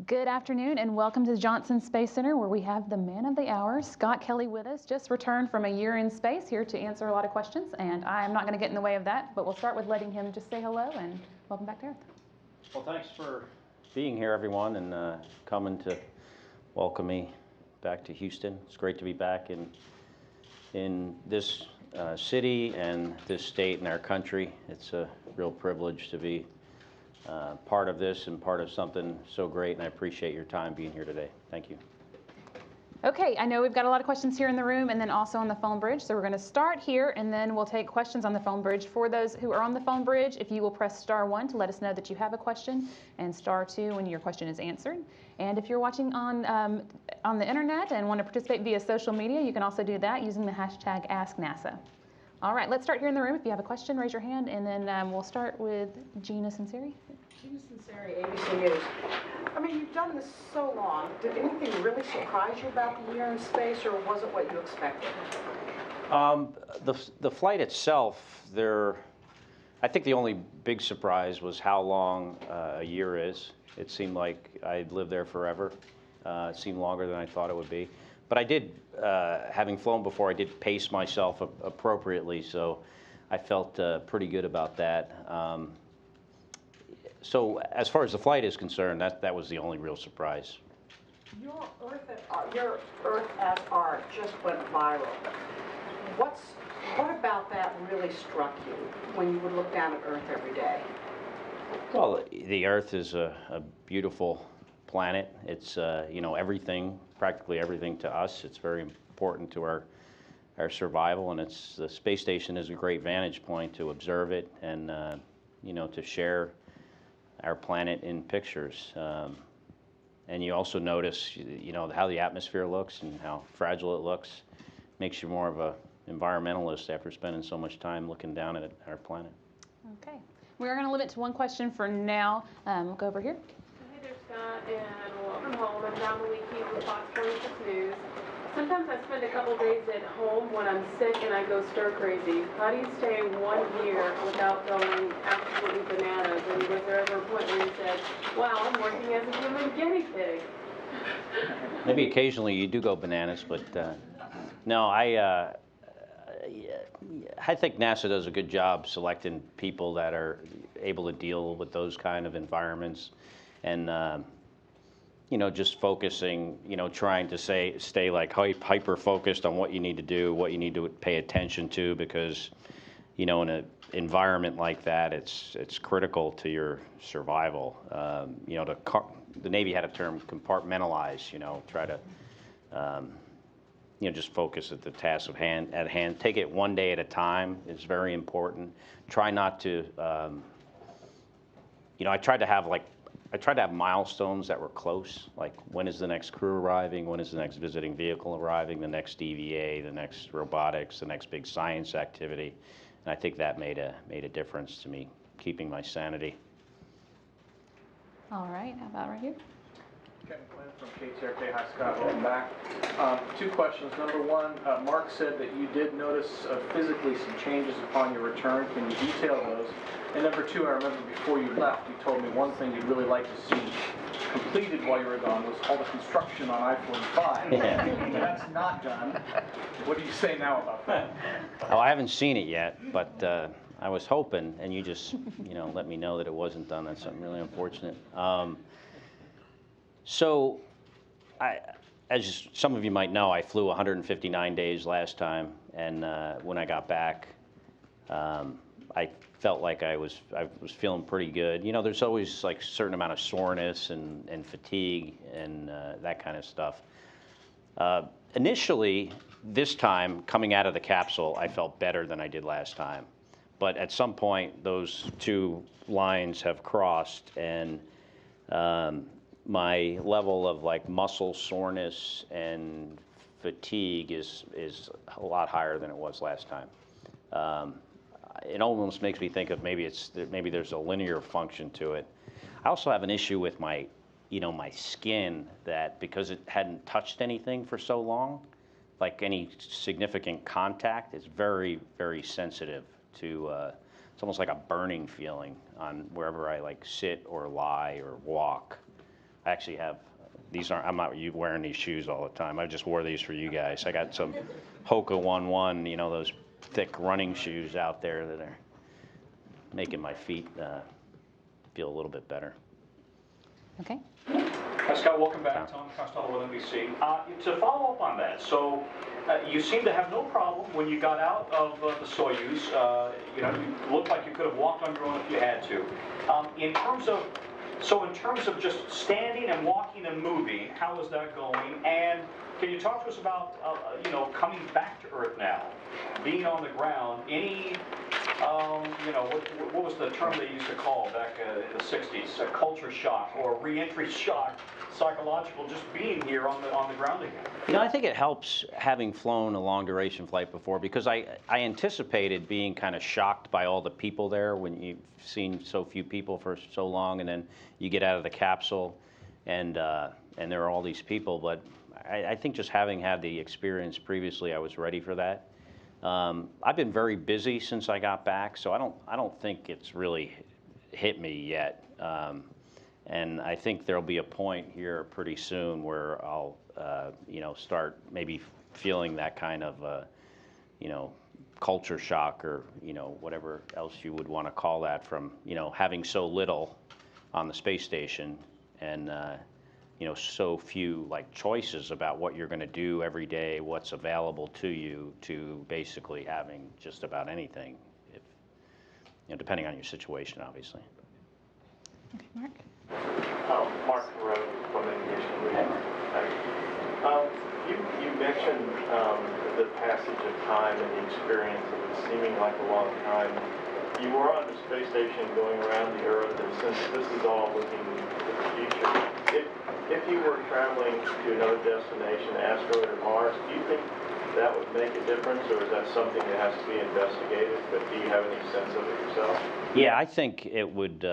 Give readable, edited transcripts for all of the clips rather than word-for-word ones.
Good afternoon and welcome to the Johnson Space Center where we have the man of the hour, Scott Kelly, with us. Just returned from a year in space, here to answer a lot of questions, and I'm not going to get in the way of that, but we'll start with letting him just say hello and welcome back to Earth. Well, thanks for being here, everyone, and coming to welcome me back to Houston. It's great to be back in this city and this state and our country. It's a real privilege to be part of this and part of something so great, and I appreciate your time being here today. Thank you. Okay, I know we've got a lot of questions here in the room and then also on the phone bridge, so we're going to start here and then we'll take questions on the phone bridge. For those who are on the phone bridge, if you will press *1 to let us know that you have a question, and *2 when your question is answered. And if you're watching on the internet and want to participate via social media, you can also do that using the hashtag #AskNASA. All right, let's start here in the room. If you have a question, raise your hand, and then we'll start with Gina Sinceri. Gina Sinceri, ABC News. I mean, you've done this so long. Did anything really surprise you about the year in space, or was it what you expected? The flight itself, I think the only big surprise was how long a year is. It seemed like I'd lived there forever. It seemed longer than I thought it would be. But I did, having flown before, I did pace myself appropriately, so I felt pretty good about that. So as far as the flight is concerned, that was the only real surprise. Your Earth at Art just went viral. What about that really struck you when you would look down at Earth every day? Well, the Earth is a beautiful planet. It's everything, practically everything to us. It's very important to our survival, and the space station is a great vantage point to observe it and to share our planet in pictures. And you also notice how the atmosphere looks and how fragile it looks. Makes you more of a environmentalist after spending so much time looking down at our planet. Okay, we are going to limit to one question for now. We'll go over here. Hey there, Scott, and welcome home. I'm Don Maliki with Fox 26 News. Sometimes I spend a couple days at home when I'm sick and I go stir crazy. How do you stay 1 year without going absolutely bananas? And was there ever a point where you said, wow, I'm working as a human guinea pig? Maybe occasionally you do go bananas, but no, I think NASA does a good job selecting people that are able to deal with those kind of environments, and just focusing, trying to stay like hyper focused on what you need to do, what you need to pay attention to, because in an environment like that, it's critical to your survival. The Navy had a term, compartmentalize. Try to just focus at the task at hand. Take it one day at a time. It's very important. Try not to. I tried to have milestones that were close, like when is the next crew arriving, when is the next visiting vehicle arriving, the next DVA, the next robotics, the next big science activity, and I think that made a difference to me, keeping my sanity. All right, how about right here? Kevin Quinn from KTRK. Hi, Scott. Welcome back. Two questions. Number one, Mark said that you did notice physically some changes upon your return. Can you detail those? And number two, I remember before you left, you told me one thing you'd really like to see completed while you were gone was all the construction on I-45. Yeah. That's not done. What do you say now about that? Oh, I haven't seen it yet, but I was hoping, and you just let me know that it wasn't done. That's something really unfortunate. So, as some of you might know, I flew 159 days last time, and when I got back, I felt like I was feeling pretty good. There's always like a certain amount of soreness and fatigue and that kind of stuff. Initially, this time, coming out of the capsule, I felt better than I did last time. But at some point, those two lines have crossed, and my level of like muscle soreness and fatigue is a lot higher than it was last time. It almost makes me think of maybe there's a linear function to it. I also have an issue with my skin, that because it hadn't touched anything for so long, like any significant contact, it's very, very sensitive to. It's almost like a burning feeling on wherever I like sit or lie or walk. I actually have, these aren't, I'm not wearing these shoes all the time. I just wore these for you guys. I got some Hoka 1-1, you know, those thick running shoes out there that are making my feet feel a little bit better. Okay. Hi, Scott, welcome back. Tom Costello with NBC. To follow up on that, so you seem to have no problem when you got out of the Soyuz. You know, you looked like you could have walked on your own if you had to. In terms of just standing and walking and moving, how is that going? And can you talk to us about, you know, coming back to Earth now, being on the ground? Any, you know, what was the term they used to call back in the 60s? A culture shock or re-entry shock, psychological, just being here on the ground again. You know, I think it helps having flown a long duration flight before, because I anticipated being kind of shocked by all the people there when you've seen so few people for so long, and then you get out of the capsule and there are all these people. But I think just having had the experience previously, I was ready for that. I've been very busy since I got back, so I don't think it's really hit me yet. And I think there'll be a point here pretty soon where I'll, you know, start maybe feeling that kind of, you know, culture shock, or, you know, whatever else you would want to call that, from, you know, having so little on the space station and, you know, so few like choices about what you're going to do every day, what's available to you, to basically having just about anything, if, you know, depending on your situation, obviously. Okay, Mark. Mark Rowe from Aviation. You mentioned the passage of time and the experience of it seeming like a long time. You were on the space station going around the Earth, and since this is all looking to the future, if you were traveling to another destination, asteroid or Mars, do you think that would make a difference, or is that something that has to be investigated? But do you have any sense of it yourself? Yeah, I think it would.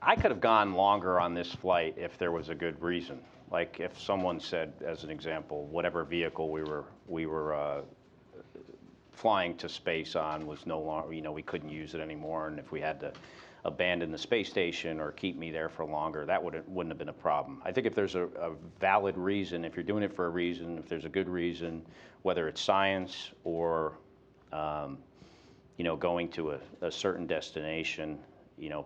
I could have gone longer on this flight if there was a good reason. Like if someone said, as an example, whatever vehicle we were flying to space on was no longer, you know, we couldn't use it anymore, and if we had to abandon the space station or keep me there for longer, that wouldn't have been a problem. I think if there's a valid reason, if you're doing it for a reason, if there's a good reason, whether it's science or you know, going to a certain destination, you know,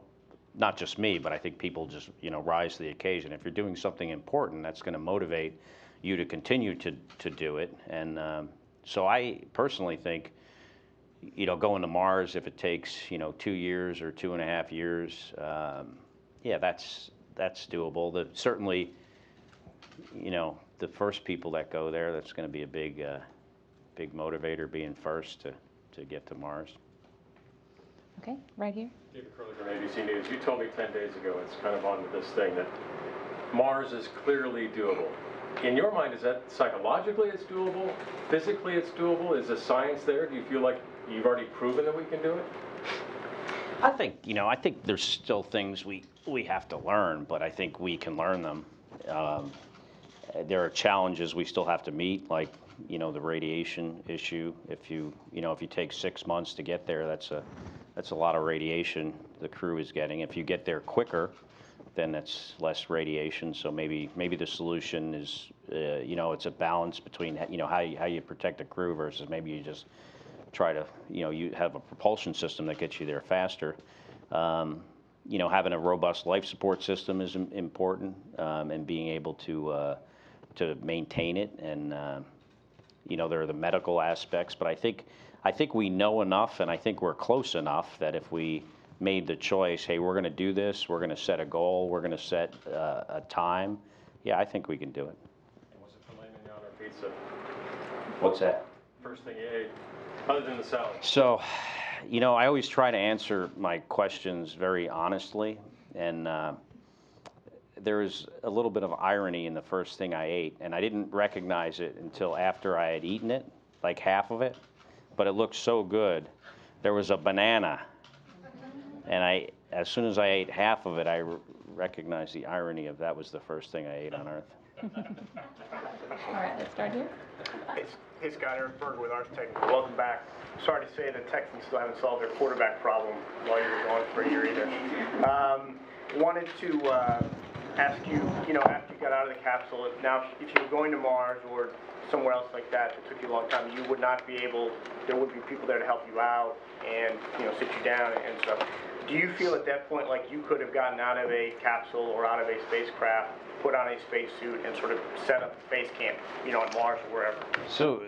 not just me, but I think people just, you know, rise to the occasion. If you're doing something important, that's going to motivate you to continue to do it. And so I personally think, you know, going to Mars, if it takes, you know, 2 years or 2.5 years, yeah, that's doable. Certainly, you know, the first people that go there, that's going to be a big motivator, being first to get to Mars. Okay, right here. David Curley from ABC News. You told me 10 days ago, it's kind of on with this thing, that Mars is clearly doable. In your mind, is that psychologically it's doable? Physically it's doable? Is the science there? Do you feel like you've already proven that we can do it? I think, you know, I think there's still things we have to learn, but I think we can learn them. There are challenges we still have to meet, like, you know, the radiation issue. If you take 6 months to get there, that's a lot of radiation the crew is getting. If you get there quicker, then that's less radiation. So maybe the solution is, you know, it's a balance between, you know, how you protect the crew versus maybe you just try to, you know, you have a propulsion system that gets you there faster. You know, having a robust life support system is important, and being able to maintain it. And you know, there are the medical aspects, but I think we know enough, and I think we're close enough that if we made the choice, hey, we're going to do this, we're going to set a goal, we're going to set a time, yeah, I think we can do it. And was it filet mignon or pizza? What's that? First thing you ate, other than the salad? So, you know, I always try to answer my questions very honestly, and there is a little bit of irony in the first thing I ate, and I didn't recognize it until after I had eaten it, like half of it, but it looked so good. There was a banana, and as soon as I ate half of it, I recognized the irony of that was the first thing I ate on Earth. All right, let's start here. Hey Scott, Eric Berger with Ars Technica. Welcome back. Sorry to say the Texans still haven't solved their quarterback problem while you were gone for a year either. wanted to ask you, after you got out of the capsule, if you were going to Mars or somewhere else like that took you a long time, you would not be able, there would be people there to help you out and, sit you down and stuff. Do you feel at that point like you could have gotten out of a capsule or out of a spacecraft, put on a spacesuit, and sort of set up a base camp, on Mars or wherever? So,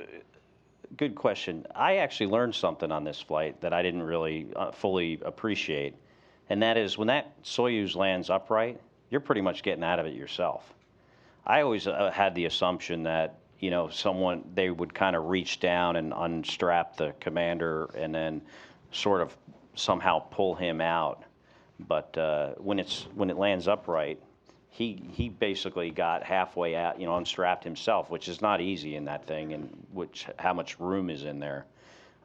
good question. I actually learned something on this flight that I didn't really fully appreciate, and that is when that Soyuz lands upright, you're pretty much getting out of it yourself. I always had the assumption that, they would kind of reach down and unstrap the commander and then sort of somehow pull him out. But when it lands upright, he basically got halfway out, unstrapped himself, which is not easy in that thing, and how much room is in there.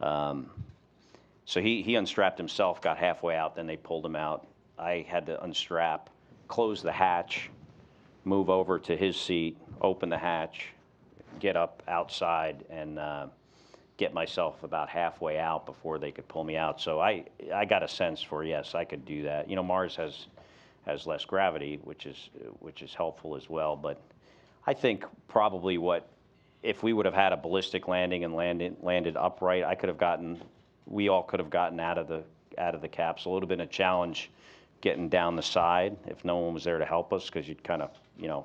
So he unstrapped himself, got halfway out, then they pulled him out. I had to unstrap, close the hatch, move over to his seat, open the hatch, get up outside, and get myself about halfway out before they could pull me out. So I got a sense for, yes, I could do that. Mars has less gravity, which is helpful as well. But I think probably if we would have had a ballistic landing and landed upright, we all could have gotten out of the capsule. It would have been a challenge getting down the side if no one was there to help us, because you'd kind of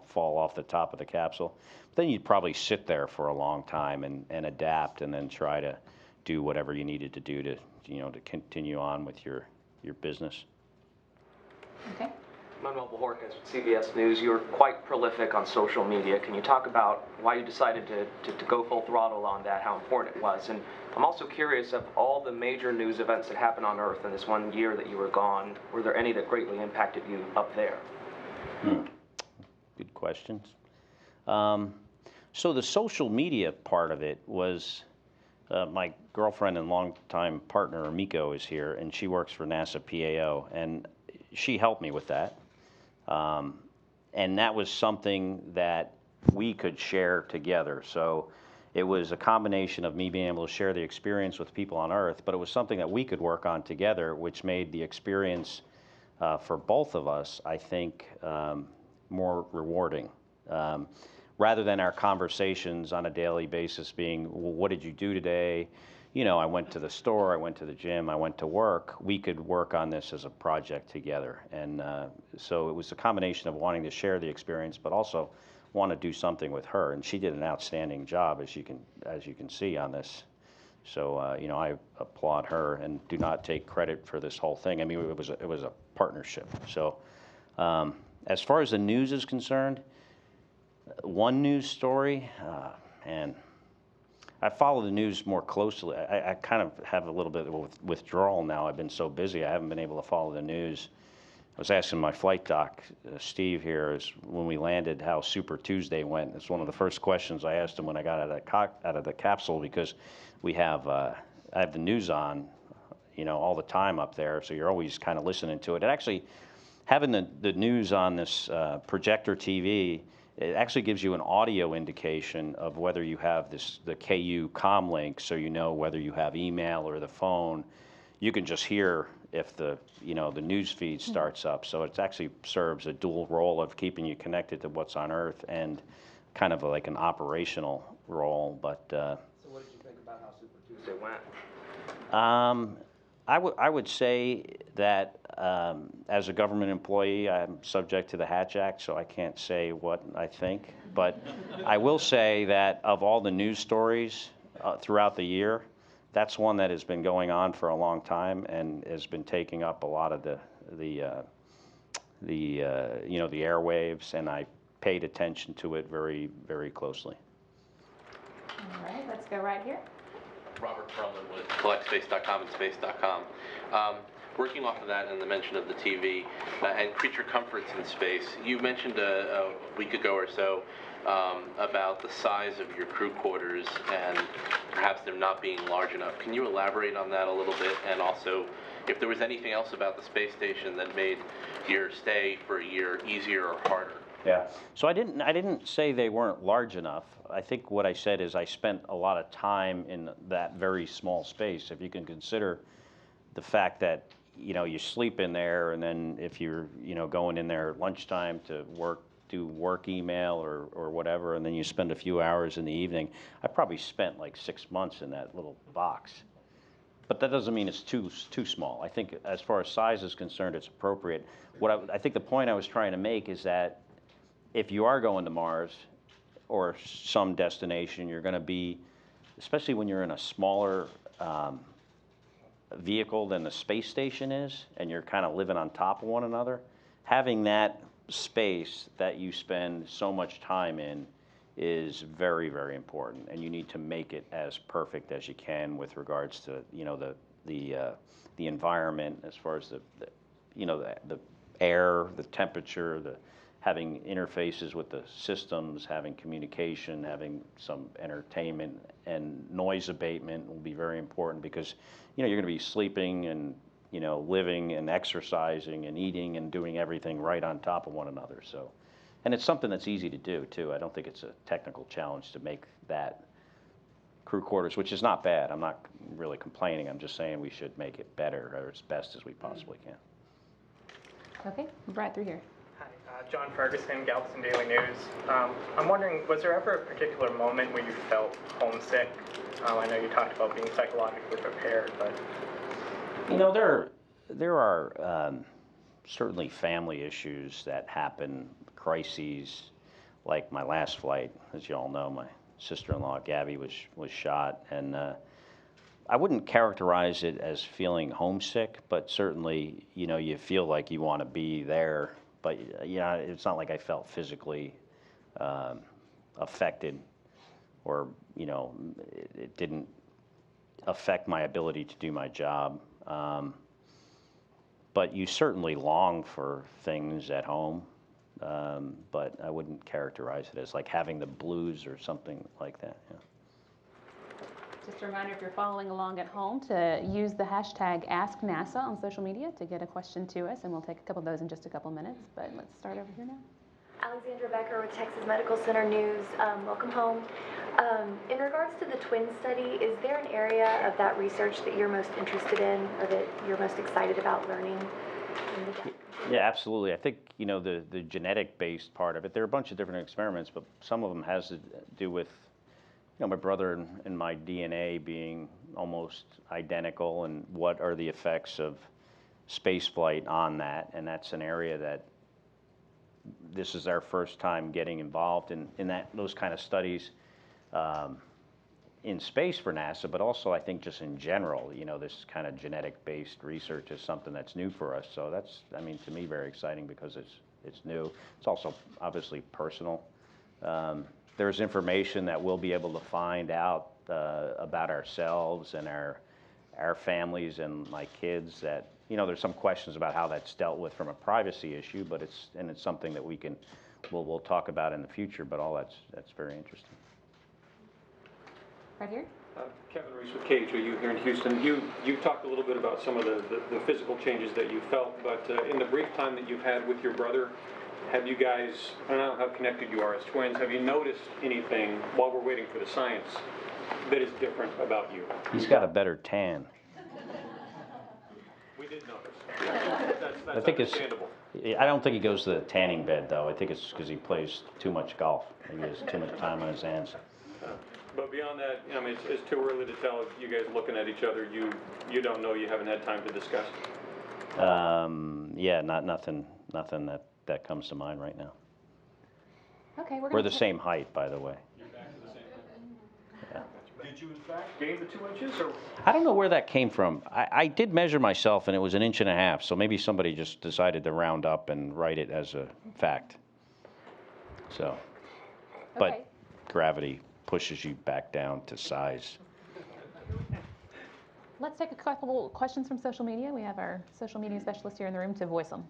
fall off the top of the capsule. But then you'd probably sit there for a long time and adapt, and then try to do whatever you needed to do to continue on with your business. Okay. Manuel Bojorquez with CBS News. You're quite prolific on social media. Can you talk about why you decided to go full throttle on that, how important it was? And I'm also curious, of all the major news events that happened on Earth in this 1 year that you were gone, were there any that greatly impacted you up there? Good questions. So the social media part of it was, my girlfriend and longtime partner, Miko, is here, and she works for NASA PAO, and she helped me with that. And that was something that we could share together. So it was a combination of me being able to share the experience with people on Earth, but it was something that we could work on together, which made the experience for both of us, I think, more rewarding. Rather than our conversations on a daily basis being, well, what did you do today? I went to the store, I went to the gym, I went to work. We could work on this as a project together. And so it was a combination of wanting to share the experience, but also want to do something with her. And she did an outstanding job, as you can see on this. So, I applaud her and do not take credit for this whole thing. I mean, it was a partnership. So as far as the news is concerned, one news story, and I follow the news more closely. I kind of have a little bit of withdrawal now. I've been so busy, I haven't been able to follow the news. I was asking my flight doc, Steve here, when we landed, how Super Tuesday went. It's one of the first questions I asked him when I got out of the capsule, because I have the news on, all the time up there, so you're always kind of listening to it. And actually, having the news on this projector TV, it actually gives you an audio indication of whether you have the KU comm link, so whether you have email or the phone. You can just hear if the news feed starts up. So it actually serves a dual role of keeping you connected to what's on Earth and kind of like an operational role. But so what did you think about how Super Tuesday went? I would say that as a government employee, I'm subject to the Hatch Act, so I can't say what I think. But I will say that of all the news stories throughout the year, that's one that has been going on for a long time and has been taking up a lot of the airwaves, and I paid attention to it very, very closely. All right, let's go right here. Robert Perlman with collectspace.com and space.com. Working off of that and the mention of the TV and creature comforts in space, you mentioned a week ago or so about the size of your crew quarters and perhaps them not being large enough. Can you elaborate on that a little bit? And also, if there was anything else about the space station that made your stay for a year easier or harder? Yeah. So I didn't say they weren't large enough. I think what I said is I spent a lot of time in that very small space. If you can consider the fact that you know, you sleep in there, and then if you're, you know, going in there at lunchtime to do work email or whatever, and then you spend a few hours in the evening. I probably spent like 6 months in that little box. But that doesn't mean it's too small. I think as far as size is concerned, it's appropriate. I think the point I was trying to make is that if you are going to Mars or some destination, you're going to be, especially when you're in a smaller vehicle than the space station is, and you're kind of living on top of one another, having that space that you spend so much time in is very, very important, and you need to make it as perfect as you can with regards to, you know, the environment, as far as the you know, the air, the temperature, having interfaces with the systems, having communication, having some entertainment, and noise abatement will be very important, because, you know, you're going to be sleeping and, you know, living and exercising and eating and doing everything right on top of one another. So, and it's something that's easy to do too. I don't think it's a technical challenge to make that crew quarters, which is not bad. I'm not really complaining. I'm just saying we should make it better, or as best as we possibly can. Okay, right through here. Hi, John Ferguson, Galveston Daily News. I'm wondering, was there ever a particular moment where you felt homesick? I know you talked about being psychologically prepared, but... You know, there are certainly family issues that happen, crises, like my last flight. As you all know, my sister-in-law Gabby was shot, and I wouldn't characterize it as feeling homesick, but certainly, you know, you feel like you want to be there, but yeah, it's not like I felt physically affected, or, you know, it didn't affect my ability to do my job. But you certainly long for things at home, but I wouldn't characterize it as like having the blues or something like that. Yeah. Just a reminder, if you're following along at home, to use the hashtag AskNASA on social media to get a question to us, and we'll take a couple of those in just a couple minutes. But let's start over here now. Alexandra Becker with Texas Medical Center News. Welcome home. In regards to the twin study, is there an area of that research that you're most interested in, or that you're most excited about learning? Yeah, absolutely. I think, you know, the genetic-based part of it, there are a bunch of different experiments, but some of them has to do with, you know, my brother and my DNA being almost identical, and what are the effects of space flight on that. And that's an area that this is our first time getting involved in those kind of studies in space for NASA, but also I think just in general, you know, this kind of genetic-based research is something that's new for us. So that's, I mean, to me, very exciting, because it's new. It's also obviously personal. There's information that we'll be able to find out about ourselves and our families and my kids that, you know, there's some questions about how that's dealt with from a privacy issue, but it's something that we'll talk about in the future, but all that's very interesting. Right here. Kevin Reese with KHOU here in Houston. You talked a little bit about some of the physical changes that you felt, but in the brief time that you've had with your brother, have you guys, I don't know how connected you are as twins, have you noticed anything while we're waiting for the science that is different about you? He's got a better tan. We did notice. That's I think understandable. I don't think he goes to the tanning bed, though. I think it's because he plays too much golf. He has too much time on his hands. But beyond that, I mean, it's too early to tell. You guys looking at each other, you don't know, you haven't had time to discuss? Yeah, nothing that comes to mind right now. Okay, we're the same height, by the way. You're back to the same height? Yeah. Did you in fact gain the 2 inches, or? I don't know where that came from. I did measure myself, and it was 1.5 inches, so maybe somebody just decided to round up and write it as a fact. So, but gravity pushes you back down to size. Let's take a couple questions from social media. We have our social media specialist here in the room to voice them.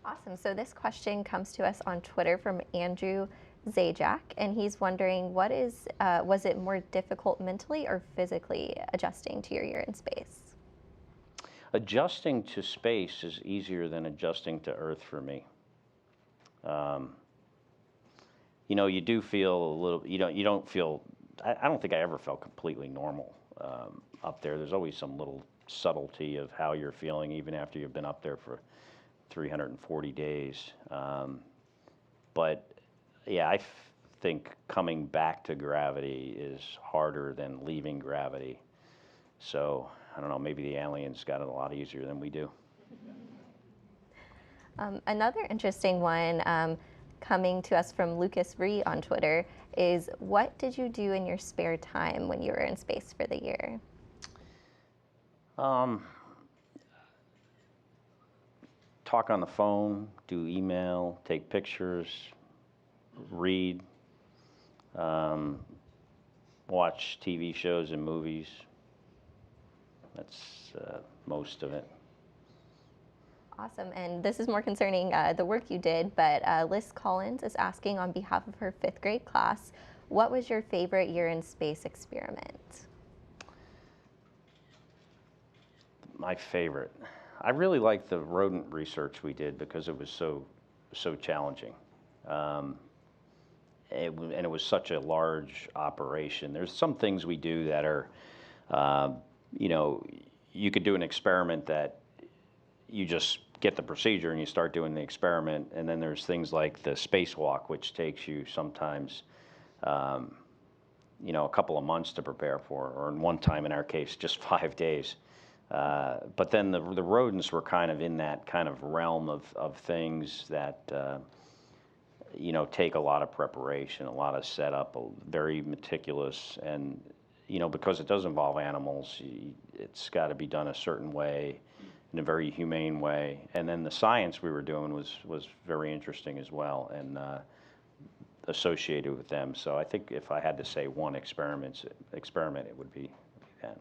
Awesome. So this question comes to us on Twitter from Andrew Zajac, and he's wondering, was it more difficult mentally or physically adjusting to your year in space? Adjusting to space is easier than adjusting to Earth for me. You know, you do feel a little, you don't feel, I don't think I ever felt completely normal up there. There's always some little subtlety of how you're feeling even after you've been up there for 340 days. But yeah, I think coming back to gravity is harder than leaving gravity. So I don't know, maybe the aliens got it a lot easier than we do. Another interesting one coming to us from Lucas Ree on Twitter is, what did you do in your spare time when you were in space for the year? Talk on the phone, do email, take pictures, read, watch TV shows and movies. That's most of it. Awesome, and this is more concerning the work you did, but Liz Collins is asking on behalf of her 5th grade class, what was your favorite year in space experiment? My favorite. I really liked the rodent research we did because it was so challenging. And it was such a large operation. There's some things we do that are, you know, you could do an experiment that you just get the procedure and you start doing the experiment, and then there's things like the spacewalk, which takes you sometimes, you know, a couple of months to prepare for, or in one time in our case, just 5 days. But then the rodents were kind of in that kind of realm of things that, you know, take a lot of preparation, a lot of setup, very meticulous, and, you know, because it does involve animals, it's got to be done a certain way, in a very humane way. And then the science we were doing was very interesting as well, and associated with them. So I think if I had to say one experiment, it would be that.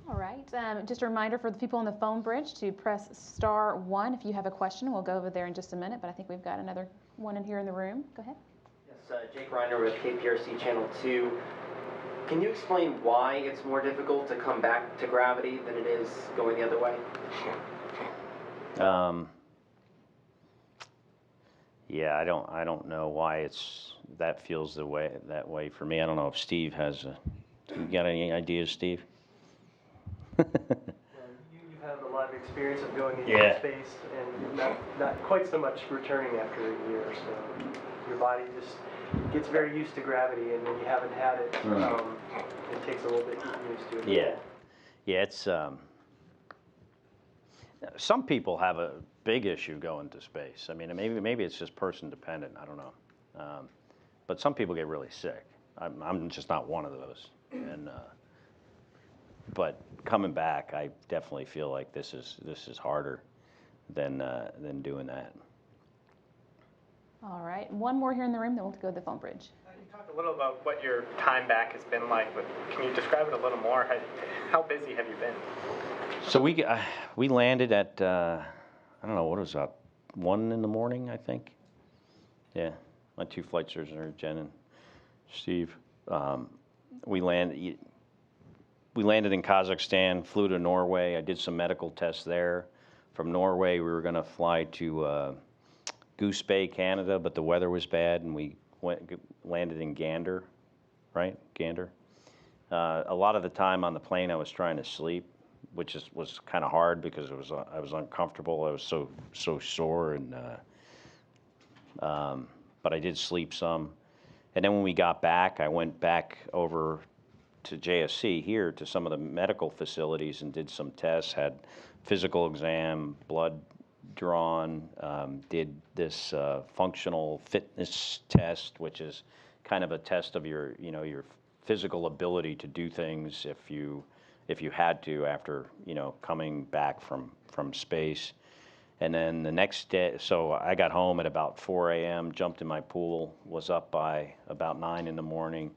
All right, just a reminder for the people on the phone bridge to press *1 if you have a question. We'll go over there in just a minute, but I think we've got another one in here in the room. Go ahead. Yes, Jake Reiner with KPRC Channel 2. Can you explain why it's more difficult to come back to gravity than it is going the other way? Yeah, I don't know why that feels that way for me. I don't know if Steve has you got any ideas, Steve? You've had a lot of experience of going into space, and not quite so much returning after a year. So your body just gets very used to gravity, and when you haven't had it, it takes a little bit to get used to it. Yeah, it's some people have a big issue going to space. I mean, maybe it's just person dependent. I don't know, but some people get really sick. I'm just not one of those, and. But coming back, I definitely feel like this is harder than doing that. All right, one more here in the room, then we'll go to the phone bridge. You talked a little about what your time back has been like, but can you describe it a little more? How busy have you been? So we landed at I don't know, what was that, 1 in the morning, I think. Yeah, my 2 flight surgeons are Jen and Steve. We landed in Kazakhstan, flew to Norway. I did some medical tests there. From Norway, we were going to fly to Goose Bay, Canada, but the weather was bad, and we landed in Gander, right? Gander. A lot of the time on the plane, I was trying to sleep, which was kind of hard because I was uncomfortable. I was so sore, and but I did sleep some. And then when we got back, I went back over to JSC here to some of the medical facilities and did some tests, had physical exam, blood drawn, did this functional fitness test, which is kind of a test of your physical ability to do things if you had to after coming back from space. And then the next day, so I got home at about 4 a.m., jumped in my pool, was up by about 9 in the morning,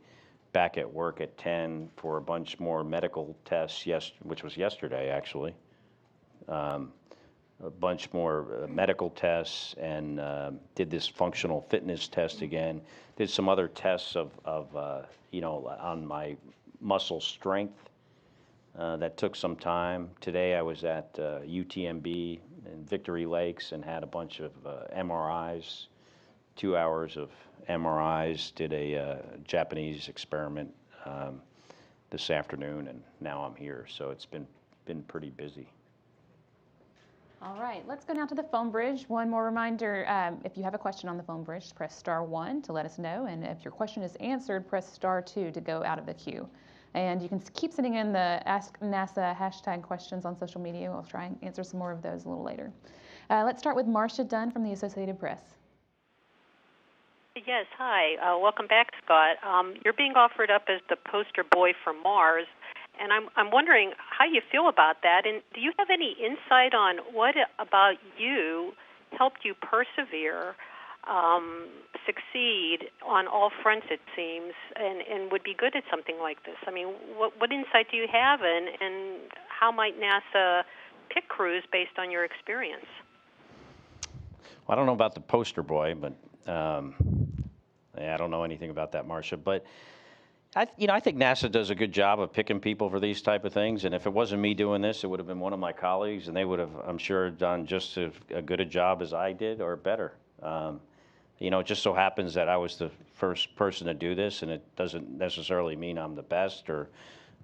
back at work at 10 for a bunch more medical tests, which was yesterday actually. A bunch more medical tests, and did this functional fitness test again. Did some other tests of on my muscle strength. That took some time. Today I was at UTMB in Victory Lakes and had a bunch of MRIs, 2 hours of MRIs, did a Japanese experiment this afternoon, and now I'm here. So it's been been pretty busy. All right, let's go now to the phone bridge. One more reminder, if you have a question on the phone bridge, press *1 to let us know. And if your question is answered, press *2 to go out of the queue. And you can keep sending in the Ask NASA hashtag questions on social media. We'll try and answer some more of those a little later. Let's start with Marcia Dunn from the Associated Press. Yes, hi. Welcome back, Scott. You're being offered up as the poster boy for Mars. And I'm wondering how you feel about that, and do you have any insight on what about you helped you persevere, succeed on all fronts, it seems, and would be good at something like this? I mean, what insight do you have, and how might NASA pick crews based on your experience? Well, I don't know about the poster boy, but I don't know anything about that, Marcia, but I think NASA does a good job of picking people for these type of things. And if it wasn't me doing this, it would have been one of my colleagues, and they would have, I'm sure, done just as good a job as I did or better. It just so happens that I was the first person to do this, and it doesn't necessarily mean I'm the best or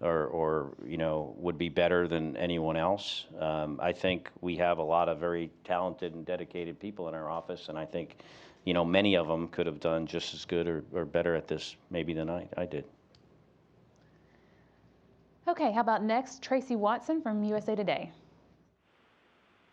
would be better than anyone else. I think we have a lot of very talented and dedicated people in our office, and I think, many of them could have done just as good or better at this maybe than I did. Okay, how about next, Tracy Watson from USA Today.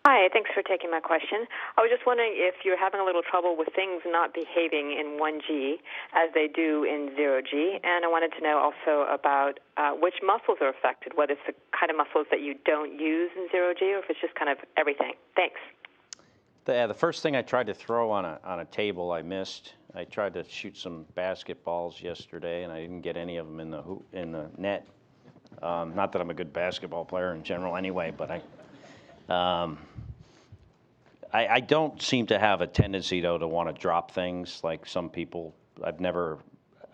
Hi, thanks for taking my question. I was just wondering if you're having a little trouble with things not behaving in 1G as they do in 0G, and I wanted to know also about which muscles are affected, whether it's the kind of muscles that you don't use in 0G or if it's just kind of everything. Thanks. The first thing I tried to throw on a table, I missed. I tried to shoot some basketballs yesterday, and I didn't get any of them in the net. Not that I'm a good basketball player in general anyway, but I don't seem to have a tendency, though, to want to drop things like some people.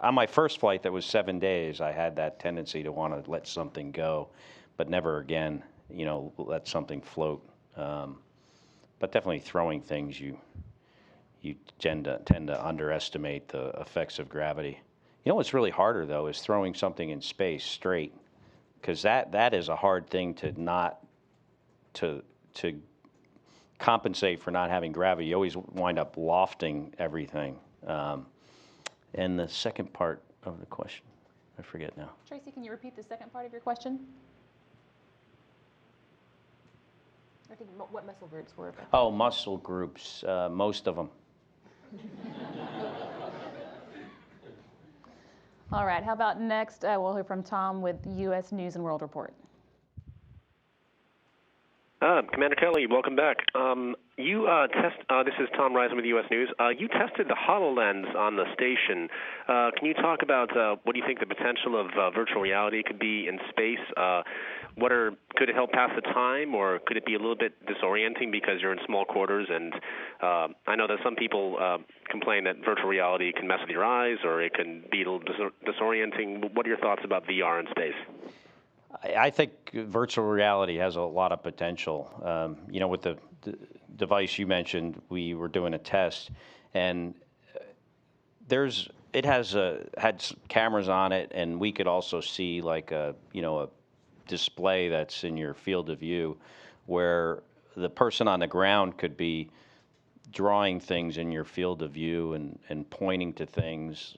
On my first flight that was 7 days, I had that tendency to want to let something go, but never again, let something float. But definitely throwing things, you tend to underestimate the effects of gravity. What's really harder, though, is throwing something in space straight, because that is a hard thing to compensate for not having gravity. You always wind up lofting everything. And the second part of the question, I forget now. Tracy, can you repeat the second part of your question? I think what muscle groups were affected? Oh, muscle groups, most of them. All right, how about next? We'll hear from Tom with U.S. News and World Report. Commander Kelly, welcome back. This is Tom Risen with U.S. News. You tested the HoloLens on the station. Can you talk about what do you think the potential of virtual reality could be in space? Could it help pass the time, or could it be a little bit disorienting because you're in small quarters? And I know that some people complain that virtual reality can mess with your eyes, or it can be a little disorienting. What are your thoughts about VR in space? I think virtual reality has a lot of potential. With the device you mentioned, we were doing a test, and it has had cameras on it, and we could also see like a display that's in your field of view, where the person on the ground could be drawing things in your field of view and pointing to things.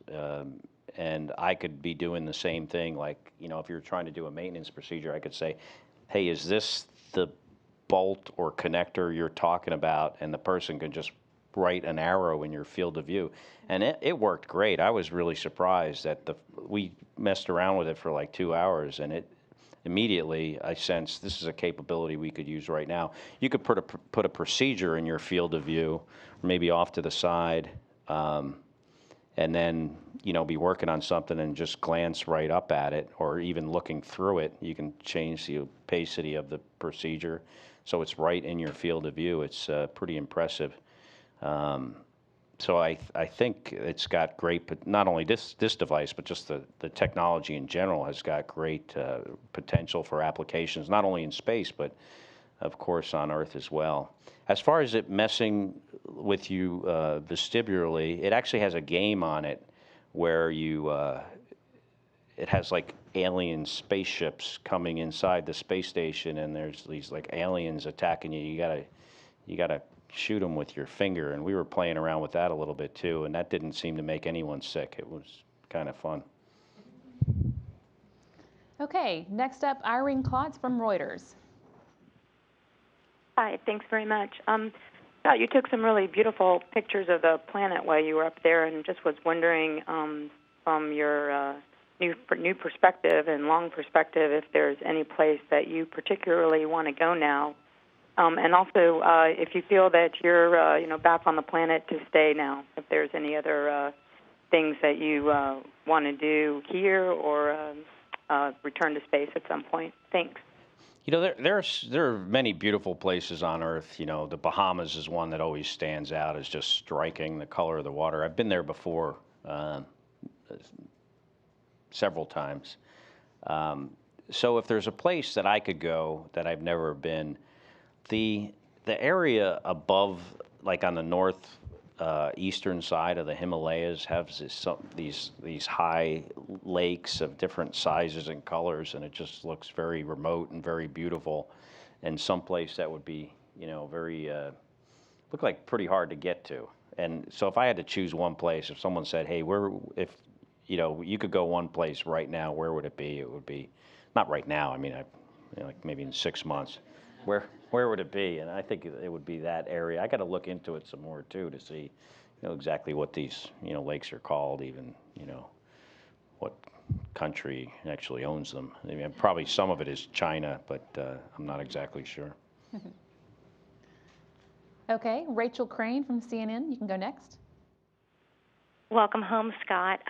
And I could be doing the same thing, like, if you're trying to do a maintenance procedure, I could say, hey, is this the bolt or connector you're talking about? And the person can just write an arrow in your field of view. And it worked great. I was really surprised that we messed around with it for like 2 hours, and immediately I sensed this is a capability we could use right now. You could put a procedure in your field of view, maybe off to the side, and then be working on something and just glance right up at it, or even looking through it. You can change the opacity of the procedure so it's right in your field of view. It's pretty impressive. So I think it's got great, but not only this device, but just the technology in general has got great potential for applications, not only in space, but of course on Earth as well. As far as it messing with you vestibularly, it actually has a game on it where it has like alien spaceships coming inside the space station, and there's these like aliens attacking you. You gotta shoot them with your finger, and we were playing around with that a little bit too, and that didn't seem to make anyone sick. It was kind of fun. Okay, next up, Irene Klotz from Reuters. Hi, thanks very much. Scott, you took some really beautiful pictures of the planet while you were up there, and just was wondering from your new perspective and long perspective if there's any place that you particularly want to go now, and also if you feel that you're back on the planet to stay now, if there's any other things that you want to do here or return to space at some point. Thanks. You know, there are many beautiful places on Earth. You know, the Bahamas is one that always stands out as just striking, the color of the water. I've been there before several times. So if there's a place that I could go that I've never been, the area above, like on the north eastern side of the Himalayas, have these high lakes of different sizes and colors, and it just looks very remote and very beautiful, and someplace that would be, you know, very look like pretty hard to get to. And so if I had to choose one place, if someone said, hey, if you know you could go one place right now, where would it be? It would be not right now. I mean, like maybe in 6 months. Where would it be? And I think it would be that area. I got to look into it some more too to see, you know, exactly what these, you know, lakes are called, even, you know, what country actually owns them. I mean, probably some of it is China, but I'm not exactly sure. Okay, Rachel Crane from CNN, you can go next. Welcome home, Scott.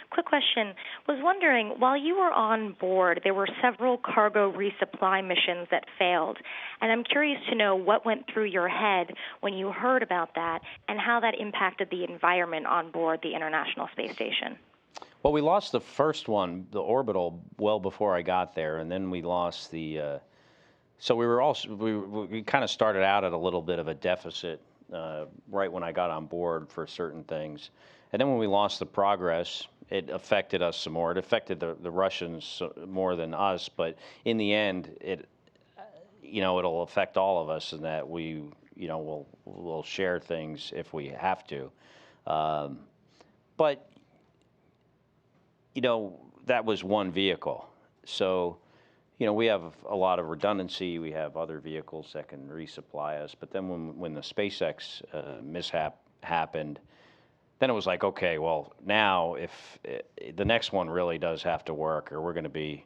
Quick question. Was wondering, while you were on board, there were several cargo resupply missions that failed. And I'm curious to know what went through your head when you heard about that and how that impacted the environment on board the International Space Station. Well, we lost the first one, the orbital, well before I got there, and then we lost the... so we kind of started out at a little bit of a deficit right when I got on board for certain things. And then when we lost the Progress, it affected us some more. It affected the Russians more than us, but in the end, it'll affect all of us in that we, we'll share things if we have to. But, that was one vehicle. So, we have a lot of redundancy. We have other vehicles that can resupply us. But then when the SpaceX mishap happened, then it was like, okay, well, now if the next one really does have to work, or we're going to be,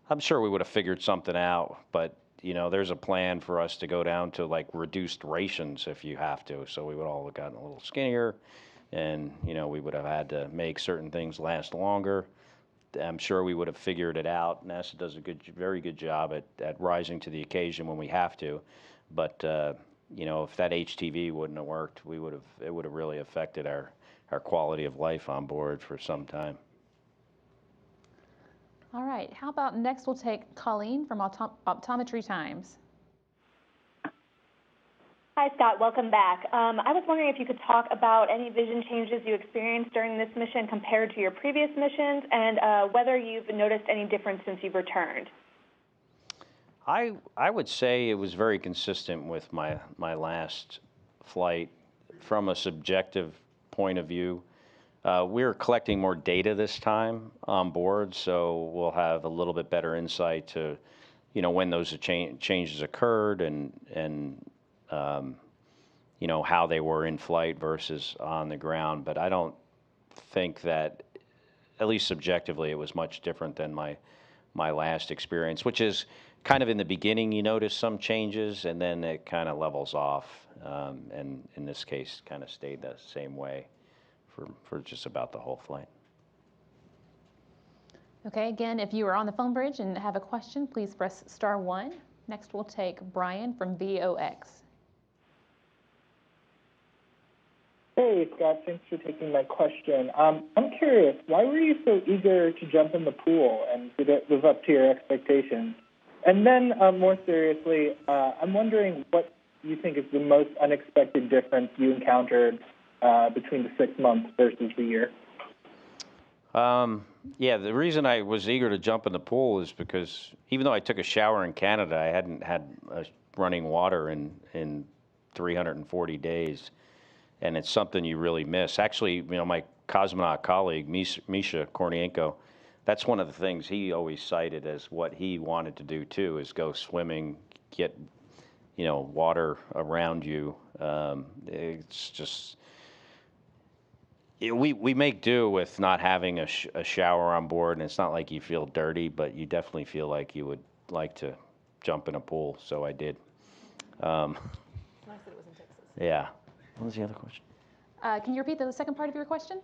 I'm sure we would have figured something out, but, there's a plan for us to go down to like reduced rations if you have to. So we would all have gotten a little skinnier, and, we would have had to make certain things last longer. I'm sure we would have figured it out. NASA does a very good job at rising to the occasion when we have to. But, if that HTV wouldn't have worked, it would have really affected our quality of life on board for some time. All right, how about next we'll take Colleen from Optometry Times. Hi, Scott. Welcome back. I was wondering if you could talk about any vision changes you experienced during this mission compared to your previous missions, and whether you've noticed any difference since you've returned. I would say it was very consistent with my last flight from a subjective point of view. We're collecting more data this time on board, so we'll have a little bit better insight to, when those changes occurred and how they were in flight versus on the ground. But I don't think that, at least subjectively, it was much different than my last experience, which is kind of in the beginning you notice some changes and then it kind of levels off, and in this case kind of stayed the same way for just about the whole flight. Okay, again, if you are on the phone bridge and have a question, please press *1. Next we'll take Brian from VOX. Hey, Scott, thanks for taking my question. I'm curious, why were you so eager to jump in the pool, and did it live up to your expectations? And then, more seriously, I'm wondering what you think is the most unexpected difference you encountered between the 6 months versus the year. Yeah, the reason I was eager to jump in the pool is because even though I took a shower in Canada, I hadn't had running water in 340 days, and it's something you really miss. Actually, you know, my cosmonaut colleague, Misha Kornienko, that's one of the things he always cited as what he wanted to do too, is go swimming, get, you know, water around you. It's just, we make do with not having a shower on board, and it's not like you feel dirty, but you definitely feel like you would like to jump in a pool, so I did. It's nice that it was in Texas. Yeah. What was the other question? Can you repeat the second part of your question?